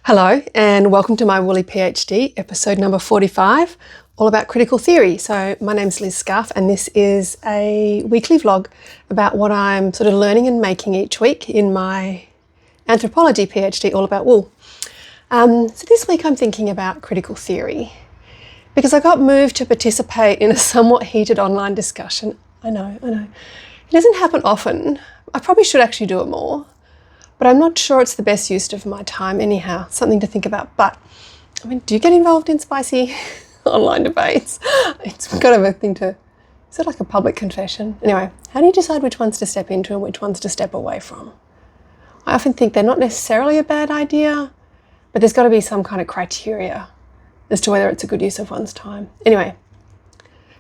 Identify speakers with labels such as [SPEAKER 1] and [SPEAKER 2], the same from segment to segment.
[SPEAKER 1] Hello and welcome to my Woolly PhD, episode number 45, all about critical theory. So my name's Liz Scarf and this is a weekly vlog about what I'm sort of learning and making each week in my anthropology PhD, all about wool. So this week I'm thinking about critical theory because I got moved to participate in a somewhat heated online discussion. I know. It doesn't happen often. I probably should actually do it more. But I'm not sure it's the best use of my time anyhow, something to think about. But, I mean, do you get involved in spicy online debates? It's kind of a thing to, is it like a public confession? Anyway, how do you decide which ones to step into and which ones to step away from? I often think they're not necessarily a bad idea, but there's got to be some kind of criteria as to whether it's a good use of one's time. Anyway,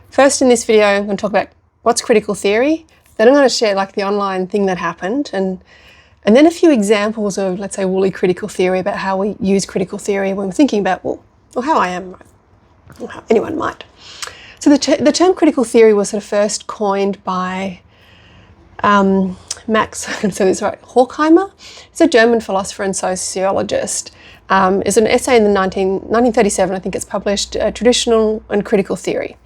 [SPEAKER 1] first in this video, I'm going to talk about what's critical theory. Then I'm going to share like the online thing that happened and then a few examples of, let's say, woolly critical theory about how we use critical theory when we're thinking about wool, or how I am, or how anyone might. So the term critical theory was sort of first coined by Max, I'm going to say this right, Horkheimer. He's a German philosopher and sociologist. It's an essay in the 1937, I think it's published, Traditional and Critical Theory.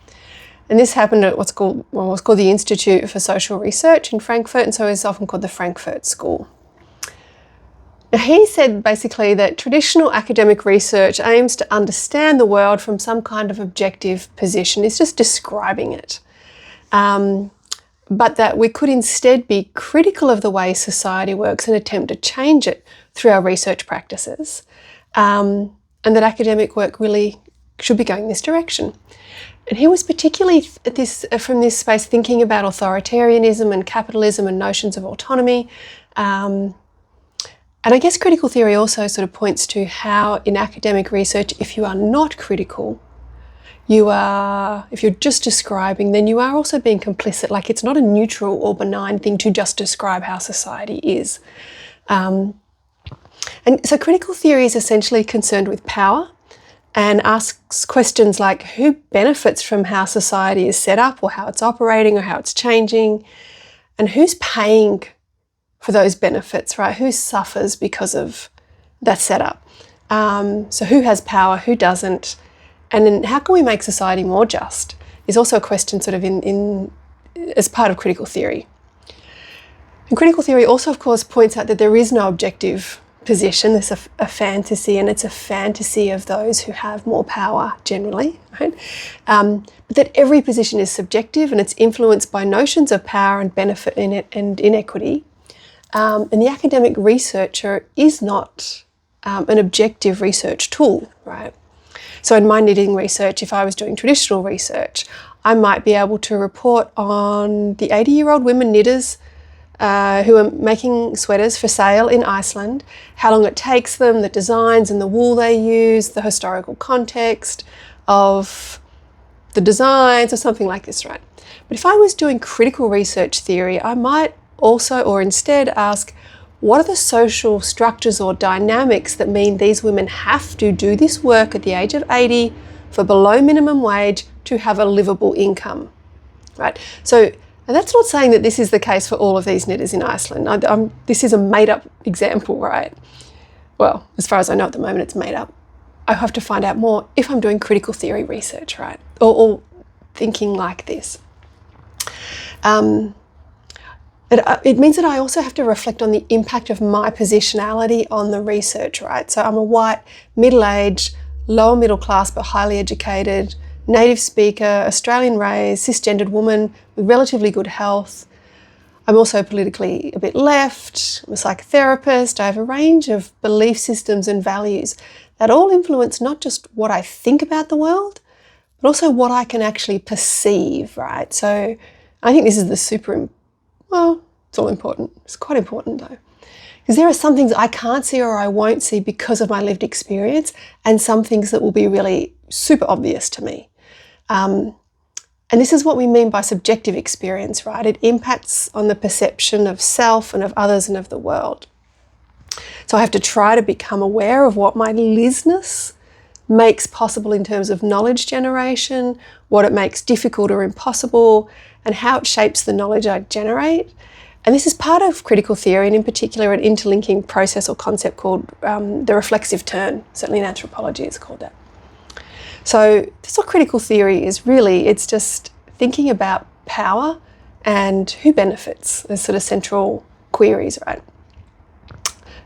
[SPEAKER 1] And this happened at what's called the Institute for Social Research in Frankfurt, and so it's often called the Frankfurt School. Now, he said basically that traditional academic research aims to understand the world from some kind of objective position. It's just describing it. But that we could instead be critical of the way society works and attempt to change it through our research practices. And that academic work really should be going in this direction. And he was particularly from this space thinking about authoritarianism and capitalism and notions of autonomy. And I guess critical theory also sort of points to how in academic research, if you are not critical, if you're just describing, then you are also being complicit. Like it's not a neutral or benign thing to just describe how society is. And so critical theory is essentially concerned with power and asks questions like who benefits from how society is set up or how it's operating or how it's changing, and who's paying for those benefits, right? Who suffers because of that setup? So who has power, who doesn't? And then how can we make society more just is also a question sort of in as part of critical theory. And critical theory also, of course, points out that there is no objective position. There's a fantasy, and it's a fantasy of those who have more power generally, right? But that every position is subjective and it's influenced by notions of power and benefit in it and inequity. And the academic researcher is not an objective research tool, right? So in my knitting research, if I was doing traditional research, I might be able to report on the 80-year-old women knitters who are making sweaters for sale in Iceland, how long it takes them, the designs and the wool they use, the historical context of the designs or something like this, right? But if I was doing critical research theory, I might also or instead ask, what are the social structures or dynamics that mean these women have to do this work at the age of 80 for below minimum wage to have a livable income, right? So, and that's not saying that this is the case for all of these knitters in Iceland. This is a made-up example, right? Well, as far as I know at the moment, it's made up. I have to find out more if I'm doing critical theory research, right? Or thinking like this. It means that I also have to reflect on the impact of my positionality on the research, right? So I'm a white, middle-aged, lower middle class but highly educated, native speaker, Australian raised, cisgendered woman with relatively good health. I'm also politically a bit left, I'm a psychotherapist, I have a range of belief systems and values that all influence not just what I think about the world, but also what I can actually perceive, right? So I think this is the it's all important. It's quite important though. Because there are some things I can't see or I won't see because of my lived experience, and some things that will be really super obvious to me. And this is what we mean by subjective experience, right? It impacts on the perception of self and of others and of the world. So I have to try to become aware of what my Lizness makes possible in terms of knowledge generation, what it makes difficult or impossible, and how it shapes the knowledge I generate. And this is part of critical theory, and in particular an interlinking process or concept called the reflexive turn. Certainly in anthropology it's called that. So that's what critical theory is really. It's just thinking about power and who benefits as sort of central queries, right?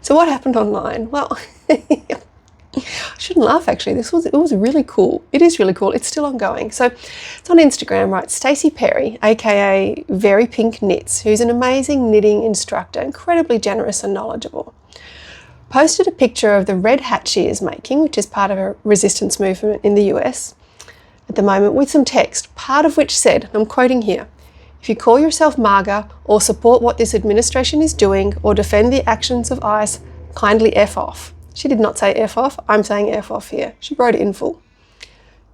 [SPEAKER 1] So what happened online? Well, I shouldn't laugh actually. It was really cool. It is really cool. It's still ongoing. So it's on Instagram, right? Stacey Perry, aka Very Pink Knits, who's an amazing knitting instructor, incredibly generous and knowledgeable, posted a picture of the red hat she is making, which is part of a resistance movement in the US at the moment, with some text, part of which said, and I'm quoting here, "If you call yourself MAGA or support what this administration is doing or defend the actions of ICE, kindly F off." She did not say F off. I'm saying F off here. She wrote it in full.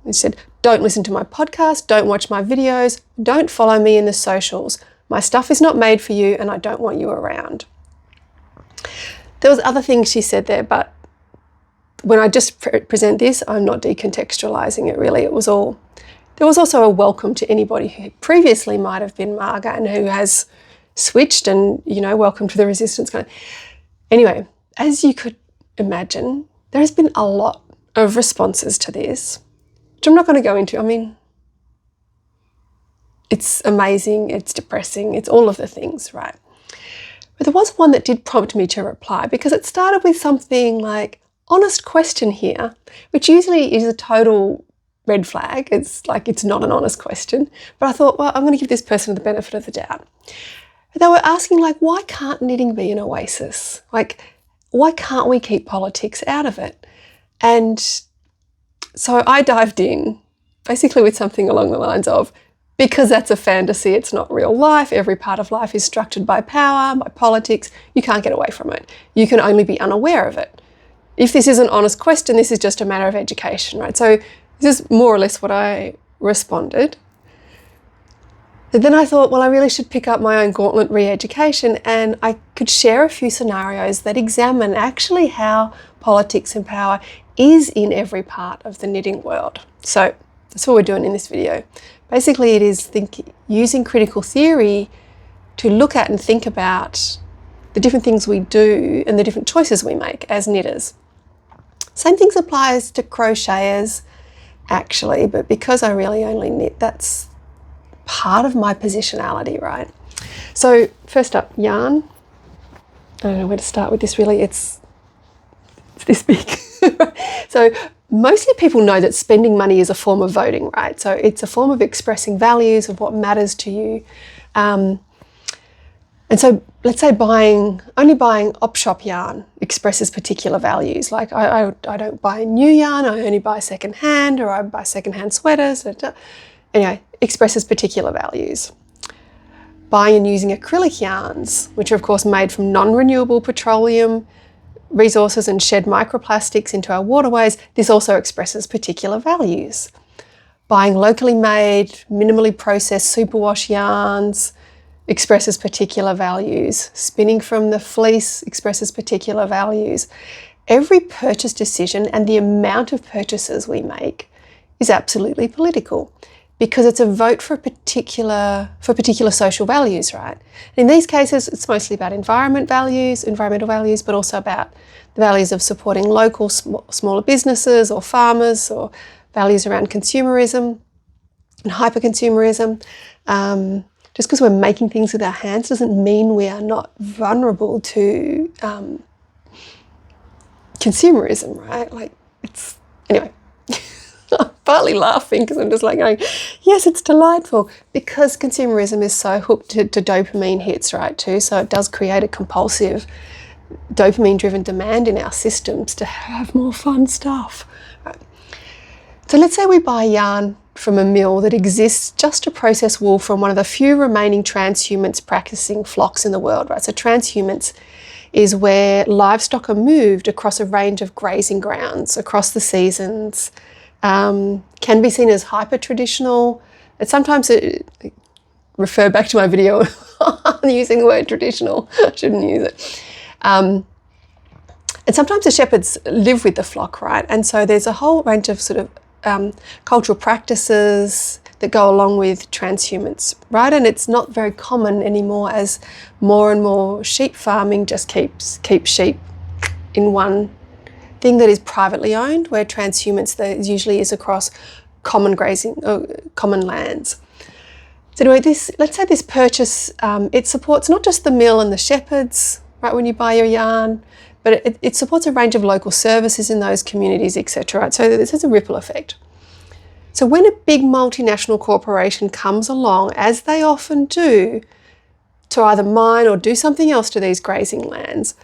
[SPEAKER 1] She said, "Don't listen to my podcast, don't watch my videos, don't follow me in the socials. My stuff is not made for you and I don't want you around." There was other things she said there, but when I just present this, I'm not decontextualizing it really. There was also a welcome to anybody who previously might have been MAGA and who has switched and, welcome to the resistance. Anyway, as you could imagine, there has been a lot of responses to this, which I'm not going to go into. I mean, it's amazing, it's depressing, it's all of the things, right? But there was one that did prompt me to reply, because it started with something like, honest question here, which usually is a total red flag. It's like, it's not an honest question. But I thought, well, I'm going to give this person the benefit of the doubt. But they were asking, like, why can't knitting be an oasis? Like, why can't we keep politics out of it? And so I dived in, basically with something along the lines of, because that's a fantasy, it's not real life. Every part of life is structured by power, by politics. You can't get away from it. You can only be unaware of it. If this is an honest question, this is just a matter of education, right? So this is more or less what I responded. But then I thought, well, I really should pick up my own gauntlet re-education, and I could share a few scenarios that examine actually how politics and power is in every part of the knitting world. So that's what we're doing in this video. Basically, it is using critical theory to look at and think about the different things we do and the different choices we make as knitters. Same things applies to crocheters, actually, but because I really only knit, that's part of my positionality, right? So first up, yarn. I don't know where to start with this really. It's this big. So mostly people know that spending money is a form of voting, right? So it's a form of expressing values of what matters to you. And so let's say only buying op-shop yarn expresses particular values. Like I don't buy new yarn, I only buy second-hand, or I buy second-hand sweaters. Anyway, expresses particular values. Buying and using acrylic yarns, which are of course made from non-renewable petroleum resources and shed microplastics into our waterways, this also expresses particular values. Buying locally made, minimally processed superwash yarns expresses particular values. Spinning from the fleece expresses particular values. Every purchase decision and the amount of purchases we make is absolutely political, because it's a vote for particular social values, right? And in these cases, it's mostly about environmental values, but also about the values of supporting local smaller businesses or farmers, or values around consumerism and hyper-consumerism. Just because we're making things with our hands doesn't mean we are not vulnerable to consumerism, right? Anyway. I'm partly laughing because I'm just like going, yes, it's delightful, because consumerism is so hooked to dopamine hits, right, too. So it does create a compulsive dopamine-driven demand in our systems to have more fun stuff. Right. So let's say we buy yarn from a mill that exists just to process wool from one of the few remaining transhumance practicing flocks in the world, right? So transhumance is where livestock are moved across a range of grazing grounds, across the seasons, can be seen as hyper-traditional. And sometimes refer back to my video on using the word traditional. I shouldn't use it. And sometimes the shepherds live with the flock, right? And so there's a whole range of sort of cultural practices, that go along with transhumance, right? And it's not very common anymore as more and more sheep farming just keeps sheep in one thing that is privately owned, where transhumance there usually is across common grazing or common lands. So anyway, let's say this purchase, it supports not just the mill and the shepherds, right, when you buy your yarn, but it supports a range of local services in those communities, etc. Right? So this has a ripple effect. So when a big multinational corporation comes along, as they often do, to either mine or do something else to these grazing lands,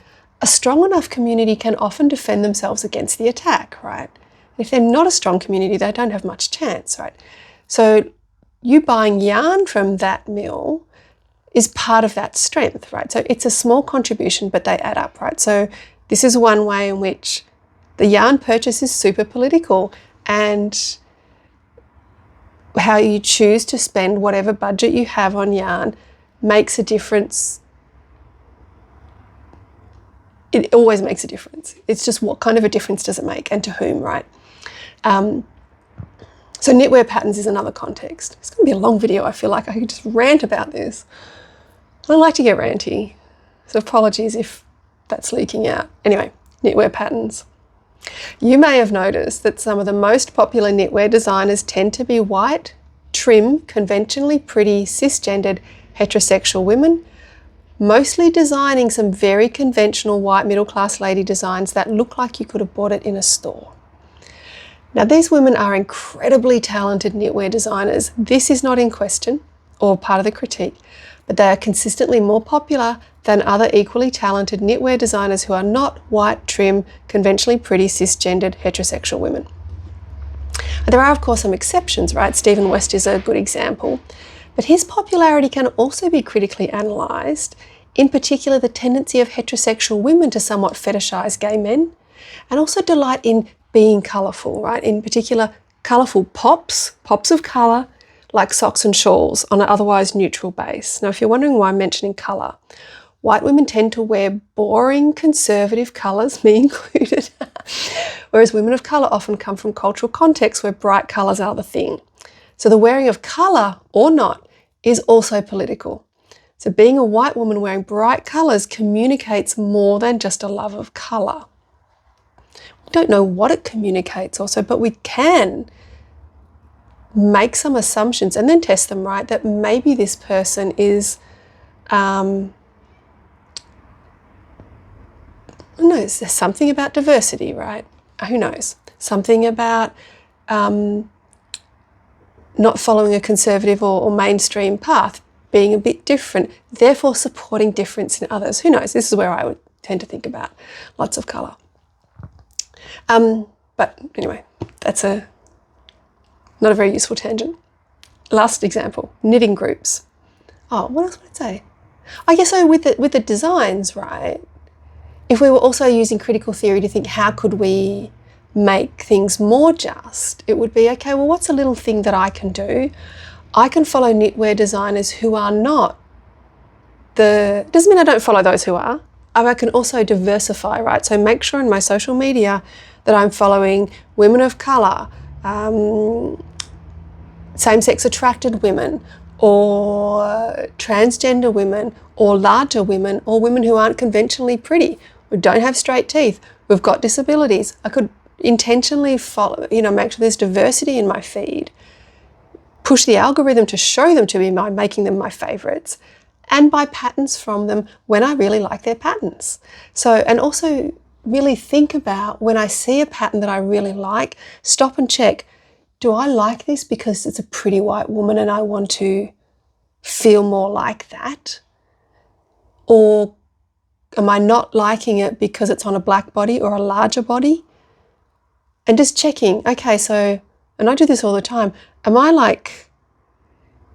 [SPEAKER 1] a strong enough community can often defend themselves against the attack, right? If they're not a strong community, they don't have much chance, right? So you buying yarn from that mill is part of that strength, right? So it's a small contribution, but they add up, right? So this is one way in which the yarn purchase is super political, and how you choose to spend whatever budget you have on yarn makes a difference. It always makes a difference. It's just what kind of a difference does it make, and to whom, right? So knitwear patterns is another context. It's going to be a long video. I feel like I could just rant about this. I don't like to get ranty, so apologies if that's leaking out. Anyway, knitwear patterns. You may have noticed that some of the most popular knitwear designers tend to be white, trim, conventionally pretty, cisgendered, heterosexual women, mostly designing some very conventional white middle-class lady designs that look like you could have bought it in a store. Now, these women are incredibly talented knitwear designers. This is not in question or part of the critique, but they are consistently more popular than other equally talented knitwear designers who are not white, trim, conventionally pretty, cisgendered, heterosexual women. There are, of course, some exceptions, right? Stephen West is a good example, but his popularity can also be critically analysed, in particular the tendency of heterosexual women to somewhat fetishise gay men, and also delight in being colourful, right? In particular, colourful pops of colour, like socks and shawls on an otherwise neutral base. Now, if you're wondering why I'm mentioning colour, white women tend to wear boring, conservative colours, me included, whereas women of colour often come from cultural contexts where bright colours are the thing. So the wearing of colour, or not, is also political. So being a white woman wearing bright colours communicates more than just a love of colour. We don't know what it communicates also, but we can make some assumptions and then test them, right? That maybe this person is, there's something about diversity, right? Who knows? Something about not following a conservative or mainstream path, being a bit different, therefore supporting difference in others. Who knows? This is where I would tend to think about lots of colour. But anyway, that's not a very useful tangent. Last example, knitting groups. Oh, what else would I say? I guess so with the designs, right? If we were also using critical theory to think how could we make things more just, it would be, okay, well, what's a little thing that I can do? I can follow knitwear designers who are not doesn't mean I don't follow those who are. I can also diversify, right? So make sure in my social media that I'm following women of colour, same-sex attracted women, or transgender women, or larger women, or women who aren't conventionally pretty, who don't have straight teeth, who've got disabilities. I could intentionally follow, make sure there's diversity in my feed, push the algorithm to show them to me by making them my favourites, and buy patterns from them when I really like their patterns. So, and also really think about when I see a pattern that I really like, stop and check, do I like this because it's a pretty white woman and I want to feel more like that? Or am I not liking it because it's on a black body or a larger body? And just checking, okay, so, and I do this all the time, am I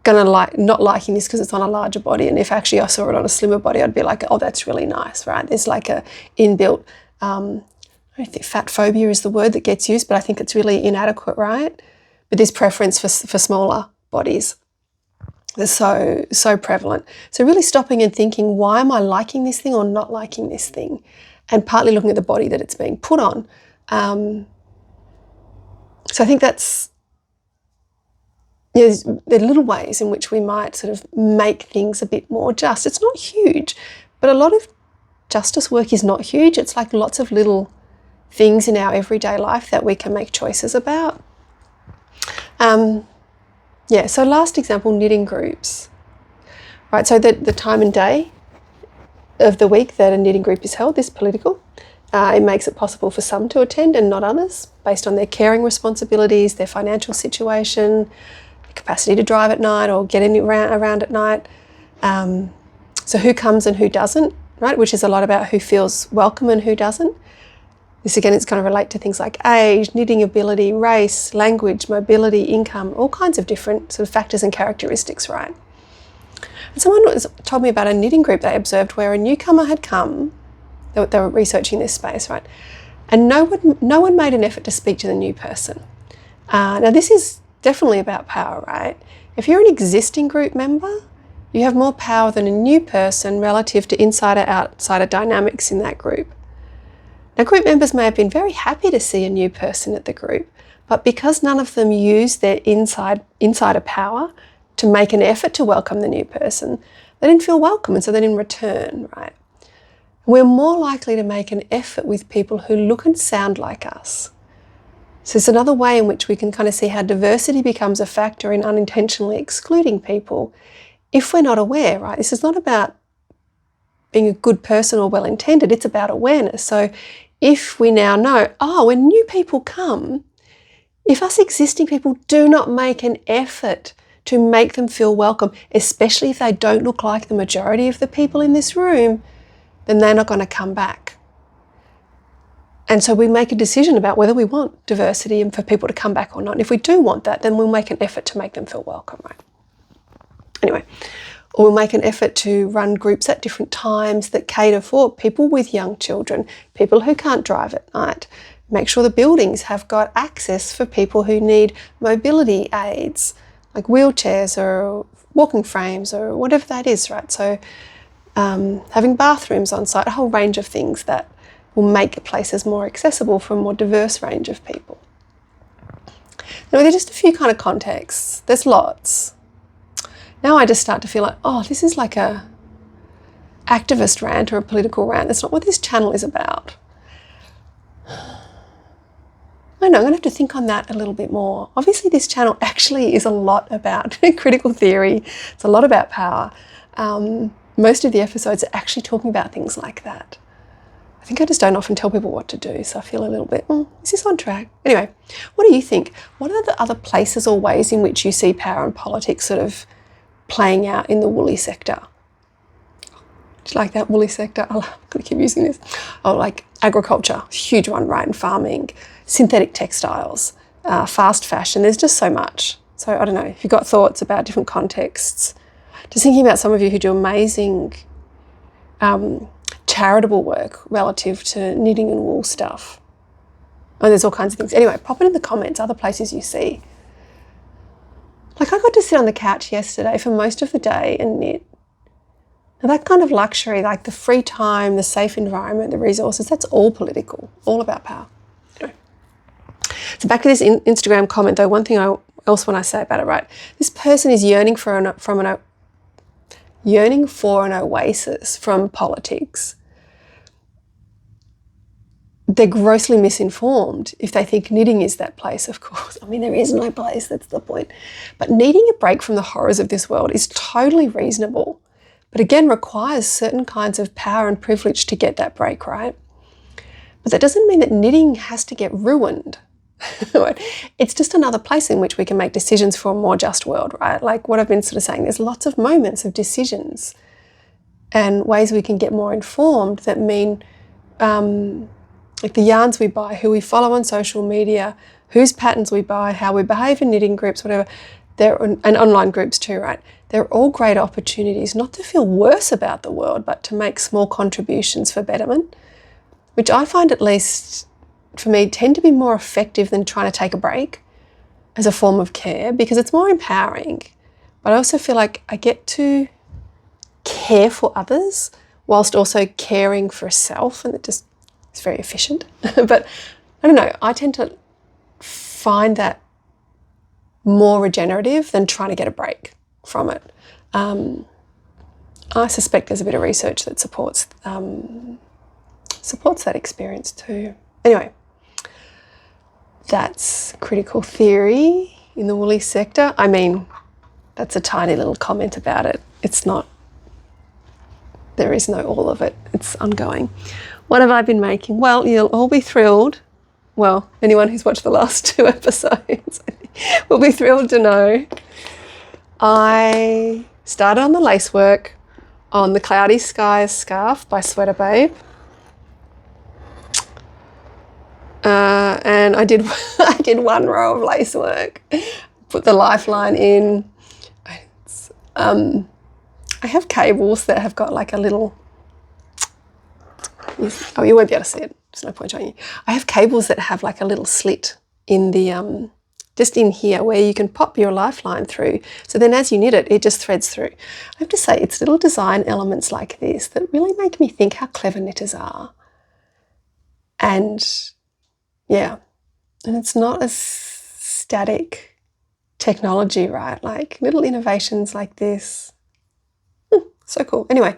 [SPEAKER 1] not liking this because it's on a larger body, and if actually I saw it on a slimmer body, I'd be like, oh, that's really nice, right? There's like a inbuilt, I don't think fat phobia is the word that gets used, but I think it's really inadequate, right? But this preference for smaller bodies is so prevalent. So really stopping and thinking, why am I liking this thing or not liking this thing? And partly looking at the body that it's being put on. So I think that's, there are little ways in which we might sort of make things a bit more just. It's not huge, but a lot of justice work is not huge. It's like lots of little things in our everyday life that we can make choices about. So last example, knitting groups. Right, so the time and day of the week that a knitting group is held is political. It makes it possible for some to attend and not others, based on their caring responsibilities, their financial situation, capacity to drive at night or get around at night. So who comes and who doesn't, right? Which is a lot about who feels welcome and who doesn't. This again is going to relate to things like age, knitting ability, race, language, mobility, income, all kinds of different sort of factors and characteristics, right? And someone told me about a knitting group they observed where a newcomer had come. They were researching this space, right? And no one made an effort to speak to the new person. Now this is definitely about power, right? If you're an existing group member, you have more power than a new person relative to insider-outsider dynamics in that group. Now, group members may have been very happy to see a new person at the group, but because none of them used their insider power to make an effort to welcome the new person, they didn't feel welcome, and so they didn't return, right? We're more likely to make an effort with people who look and sound like us. So it's another way in which we can kind of see how diversity becomes a factor in unintentionally excluding people if we're not aware, right? This is not about being a good person or well-intended, it's about awareness. So if we now know, when new people come, if us existing people do not make an effort to make them feel welcome, especially if they don't look like the majority of the people in this room, then they're not going to come back. And so we make a decision about whether we want diversity and for people to come back or not. And if we do want that, then we'll make an effort to make them feel welcome, right? Anyway, or we'll make an effort to run groups at different times that cater for people with young children, people who can't drive at night. Make sure the buildings have got access for people who need mobility aids, like wheelchairs or walking frames or whatever that is, right? So having bathrooms on site, a whole range of things that will make places more accessible for a more diverse range of people. Now, there are just a few kind of contexts. There's lots. Now I just start to feel like, this is like a activist rant or a political rant. That's not what this channel is about. I know, I'm going to have to think on that a little bit more. Obviously, this channel actually is a lot about critical theory. It's a lot about power. Most of the episodes are actually talking about things like that. I think I just don't often tell people what to do, so I feel a little bit, is this on track? Anyway, what do you think? What are the other places or ways in which you see power and politics sort of playing out in the woolly sector? Do you like that, woolly sector? I'm going to keep using this. Like agriculture, huge one, right? And farming, synthetic textiles, fast fashion. There's just so much. So I don't know, if you've got thoughts about different contexts, just thinking about some of you who do amazing charitable work relative to knitting and wool stuff. And there's all kinds of things. Anyway, pop it in the comments, other places you see. Like I got to sit on the couch yesterday for most of the day and knit. Now that kind of luxury, like the free time, the safe environment, the resources, that's all political, all about power. Anyway. So back to this Instagram comment though, one thing I else want to say about it, right? This person is yearning for an oasis from politics. They're grossly misinformed if they think knitting is that place, of course. I mean, there is no place, that's the point. But needing a break from the horrors of this world is totally reasonable, but again requires certain kinds of power and privilege to get that break, right? But that doesn't mean that knitting has to get ruined. It's just another place in which we can make decisions for a more just world, right? Like what I've been sort of saying, there's lots of moments of decisions and ways we can get more informed that mean like the yarns we buy, who we follow on social media, whose patterns we buy, how we behave in knitting groups, whatever, and online groups too, right? They're all great opportunities not to feel worse about the world, but to make small contributions for betterment, which I find, at least for me, tend to be more effective than trying to take a break as a form of care, because it's more empowering. But I also feel like I get to care for others whilst also caring for self, and it's very efficient. But I don't know, I tend to find that more regenerative than trying to get a break from it. I suspect there's a bit of research that supports that experience too. Anyway, that's critical theory in the woolly sector. I mean, that's a tiny little comment about it. It's not, there is no all of it. It's ongoing. What have I been making? Well, you'll all be thrilled. Well, anyone who's watched the last 2 episodes will be thrilled to know I started on the lacework on the Cloudy Skies scarf by Sweater Babe. And I did 1 row of lacework, put the lifeline in. I have cables that have got like a little, oh, you won't be able to see it. There's no point showing you. I have cables that have like a little slit in the, just in here where you can pop your lifeline through. So then as you knit it, it just threads through. I have to say, it's little design elements like this that really make me think how clever knitters are. And yeah, and it's not a static technology, right? Like little innovations like this. So cool. Anyway,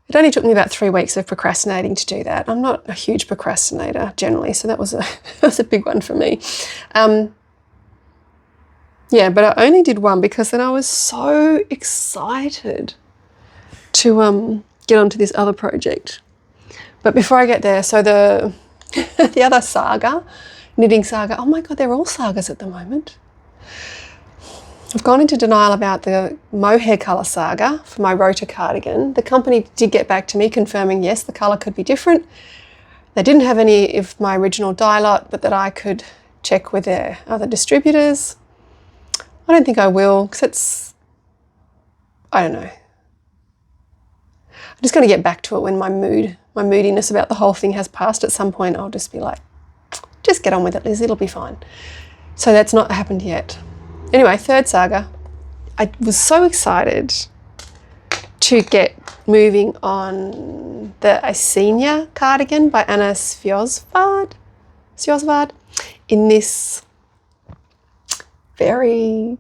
[SPEAKER 1] it only took me about 3 weeks of procrastinating to do that. I'm not a huge procrastinator generally, so that was a big one for me. Yeah, but I only did 1 because then I was so excited to get onto this other project. But before I get there, so the the other saga, knitting saga, oh my God, they're all sagas at the moment. I've gone into denial about the mohair colour saga for my Rota cardigan. The company did get back to me confirming, yes, the colour could be different. They didn't have any of my original dye lot, but that I could check with their other distributors. I don't think I will, because it's, I don't know. I'm just going to get back to it when my moodiness about the whole thing has passed. At some point, I'll just be like, just get on with it, Liz, it'll be fine. So that's not happened yet. Anyway, 3rd saga. I was so excited to get moving on the Asenia cardigan by Anna Sjosvad in this very,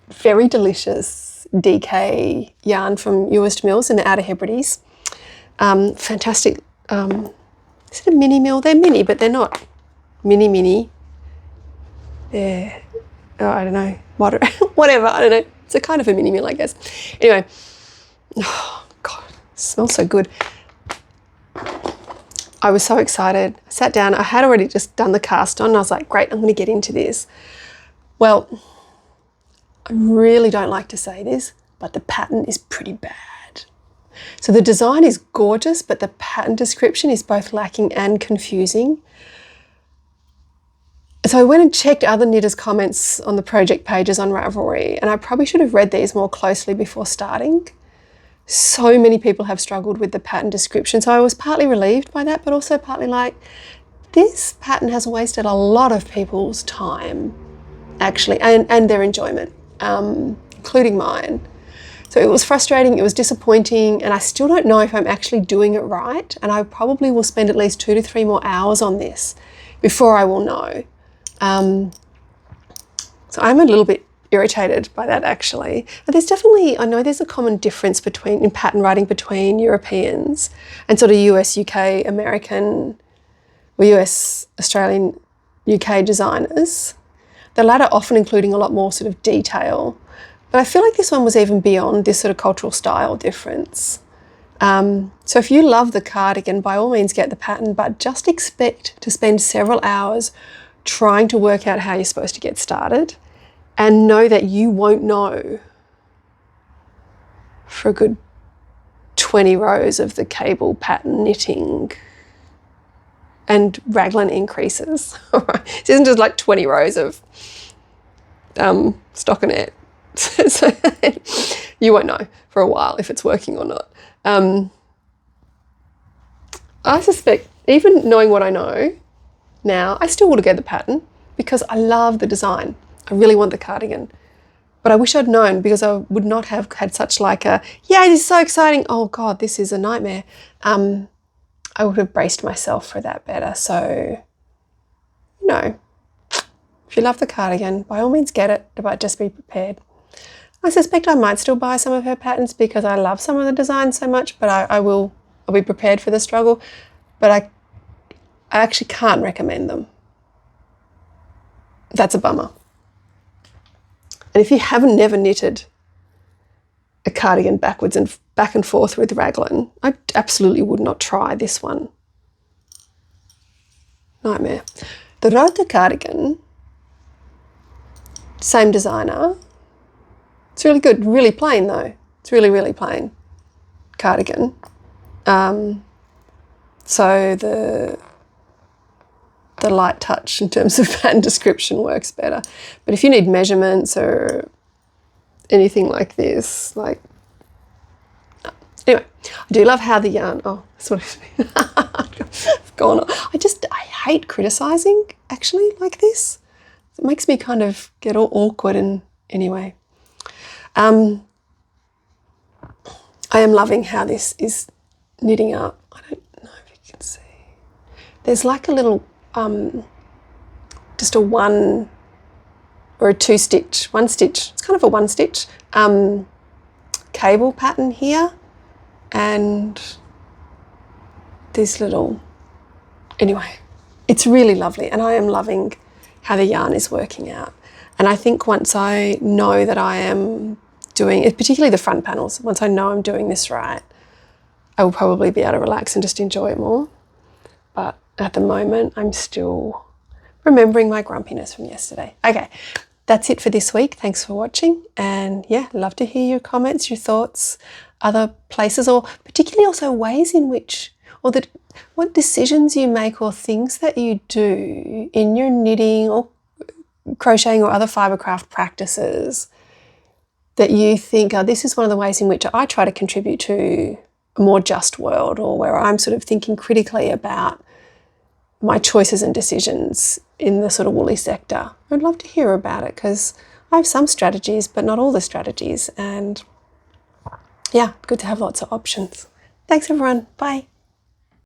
[SPEAKER 1] very delicious DK yarn from Uist Mills in the Outer Hebrides. Fantastic. Is it a mini mill? They're mini, but they're not mini. They're, oh, I don't know, whatever, I don't know. It's a kind of a mini mill, I guess. Anyway, oh God, it smells so good. I was so excited. I sat down, I had already just done the cast on, and I was like, great, I'm going to get into this. Well, I really don't like to say this, but the pattern is pretty bad. So the design is gorgeous, but the pattern description is both lacking and confusing. So I went and checked other knitters' comments on the project pages on Ravelry, and I probably should have read these more closely before starting. So many people have struggled with the pattern description, so I was partly relieved by that, but also partly like, this pattern has wasted a lot of people's time, actually, and their enjoyment, including mine. So it was frustrating, it was disappointing, and I still don't know if I'm actually doing it right, and I probably will spend at least 2 to 3 more hours on this before I will know. So I'm a little bit irritated by that, actually. But there's definitely, I know there's a common difference in pattern writing between Europeans and sort of US, UK, American, or US, Australian, UK designers. The latter often including a lot more sort of detail. But I feel like this one was even beyond this sort of cultural style difference. So if you love the cardigan, by all means get the pattern, but just expect to spend several hours trying to work out how you're supposed to get started, and know that you won't know for a good 20 rows of the cable pattern knitting and raglan increases. This isn't just like 20 rows of stockinette. So you won't know for a while if it's working or not. I suspect, even knowing what I know now, I still would get the pattern because I love the design. I really want the cardigan. But I wish I'd known, because I would not have had such like a, yeah, this is so exciting. Oh God, this is a nightmare. I would have braced myself for that better. So, you know, If you love the cardigan, by all means get it, but just be prepared. I suspect I might still buy some of her patterns because I love some of the designs so much, but I'll be prepared for the struggle. But I actually can't recommend them. That's a bummer. And if you haven't never knitted a cardigan backwards and back and forth with raglan, I absolutely would not try this one. Nightmare. The Rote cardigan, same designer. It's really good, really plain though. It's really, really plain cardigan. So the light touch in terms of pattern description works better. But if you need measurements or anything like this, anyway, I do love how the yarn, that's what I've gone on. I hate criticising actually like this. It makes me kind of get all awkward, and anyway. I am loving how this is knitting up. I don't know if you can see. There's like a little, just a one or a two stitch, one stitch. It's kind of a one stitch cable pattern here, and this little, anyway, it's really lovely, and I am loving how the yarn is working out. And I think once I know that I am doing it, particularly the front panels, once I know I'm doing this right, I will probably be able to relax and just enjoy it more. But at the moment, I'm still remembering my grumpiness from yesterday. Okay, that's it for this week. Thanks for watching. And yeah, love to hear your comments, your thoughts, other places, or particularly also ways in which, or what decisions you make or things that you do in your knitting or crocheting or other fibercraft practices that you think, this is one of the ways in which I try to contribute to a more just world, or where I'm sort of thinking critically about my choices and decisions in the sort of woolly sector. I'd love to hear about it because I have some strategies, but not all the strategies. And yeah, good to have lots of options. Thanks everyone. Bye.